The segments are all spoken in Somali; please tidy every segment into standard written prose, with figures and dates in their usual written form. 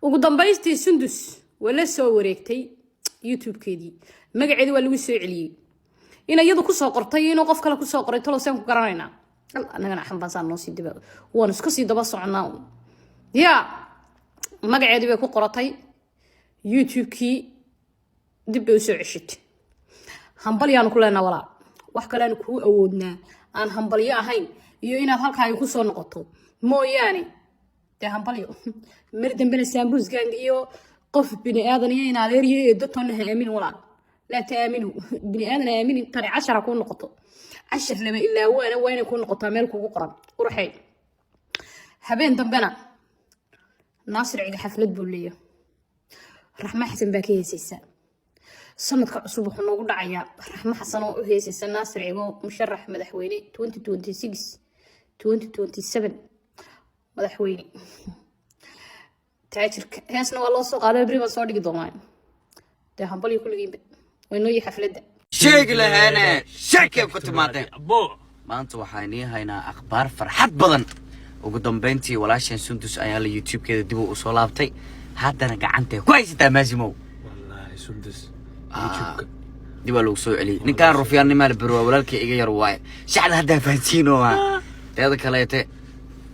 ugu dambaystii Sundus wala soo wareegtay YouTube-keedii magaceedu waa lagu soo celiyay in iyadu ku soo qortay inuu qof kale ku soo qoray talo saan ku garanayna anagana xambaasan noo sii daba waan isku sii daba soconaa ya magaceedu way ku qoratay YouTube-kii dib u soo ceshitay hambaliyaan ku leenaa walaa wax kale aan ku awoodnaa aan hambaliyo ahayn iyo inaad halkaaga ku soo noqoto mooyaane de hambaliyo mar dambena saambus gang iyo qof bini aadan iyo in adeeriyo ee dadtoona aamin walaa la taaminu bini aadan aamin tani 10 ku noqoto 10 lama ilaa waana wayna ku noqotaa meel kugu qoran qurxay habeen dambena naasir ciga xaflad buu leeyahay raxma xasan baa ka heesaysa sanadka cusub wuxuu noogu dhacayaa raxma xasan oo u heesaysa naasir cigo musharax madaxweyne 2026 2027 madaxweyne taajirka heesna waa loo soo qaaday bariba soo dhigi doonaa de hambaliyo kulligiinba وإنه يحفلده شيء لهنا شكل كنت معدن ما أنت وحيني هنا أخبار فرحت بدن وقدام بنتي ولا شيء سندس أيام اليوتيوب كده دبوا وصلابتي هذا أنا قعنته كويس تمازمو والله سندس يوتيوب دبوا لو سوء علي نكان رفياني مال بروا ولا لك إيجي رواي شعل هذا فانسينو هذا كلاته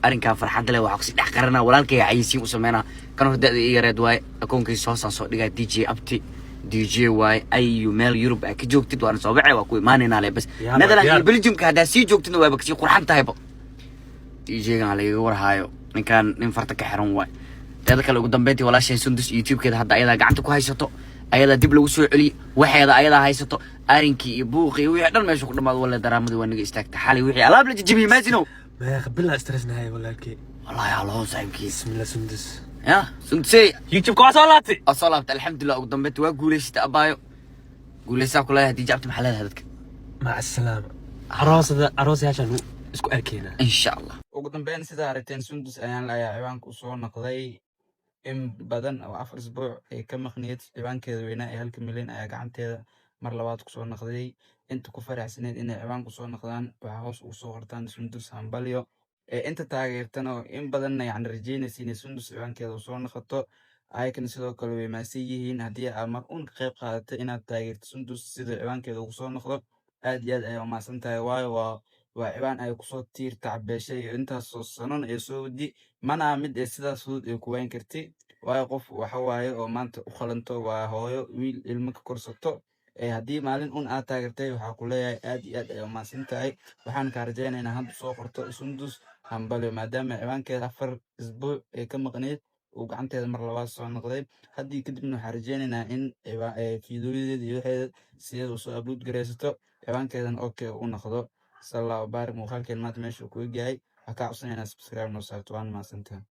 أرين كان فرحت له وعكس دحقرنا ولا لك عايزين وسمينا كانوا هدا إيجي رواي أكون كي صوصا صوت دي جي أبتي دي جي واي أي مال يوروب أكيد وأنا صابعي وأكوي ما ننالي بس نذلا بلجيم كهذا سي جوكتنا ويبكسي قرحان تايبه دي جي على ور هايو إن كان نفرتك حرام واي هذا كله قدام بيتي ولا شيء سندس يوتيوب كده هذا أيضا قعدت كويس سطو أيضا دبل وسوي علي واحد أيضا هاي سطو أرينكي يبوخي ويحضر ما يشوف لما ولا درامد وانا استكت حالي ويحي على بلج جيبي مازنو ما يخبلنا استرسنا هاي ولا كي والله يا الله صاحبكي بسم الله سندس يا سندسي يوتيوب كوا صلاتي أصلت الحمد لله قدام بيتي وقوليش تأبايو قوليش كلها هدي جابت محلات هذاك مع السلامة عروس عشان اسكو أركينا إن شاء الله وقدام بين سيدا ريتين سندس أيان لا يعيوان كوسو نقضي إم بدن أو 4 أسبوع كم خنيت عيوان كذا وينا هالك ملين أيا قعنتها مر لبات كوسو نقضي أنت كفر سنين إن عيوان كوسو نقضان وعاوس وسو هرتان سندس هامباليو أنت تاجرتنا إم بدن يعني رجينا سين سندس عيوان كذا وسو نقطة aykan sidoo kale way maasii yihiin hadii aad mar uun ka qayb qaadato inaad taageerto Sundus sida ciwaankeeda ugu soo noqdo aad iyo aad ay umaasan tahay waayo waa ciwaan ay ku soo tiir tacbeeshay intaas soo sanan ee soo wadi mana mid ee sidaas fudud ay ku wayn kartay waayo qof waxa waaye oo maanta u qalanto waa hooyo wiil ilmo ka korsato hadii maalin uun aad taageertay waxa ku leeyahay aad iyo aad ay umaasan tahay waxaan ka rajaynaynaa hadda soo qorto Sundus hambaliyo maadaama ciwaankeeda 4 isbuuc ay ka maqneed وقعنتها مرة لبعض صار نقدي هدي كده إنه حرجينا إن في دولة دي واحد سيد وصو أبلود جريستو إيوان كده أوكي وناخده صلى الله وبارك وخال كلمات ماشي وكوي جاي هكا عصني أنا سبسكرايب نوصل توان ما سنتها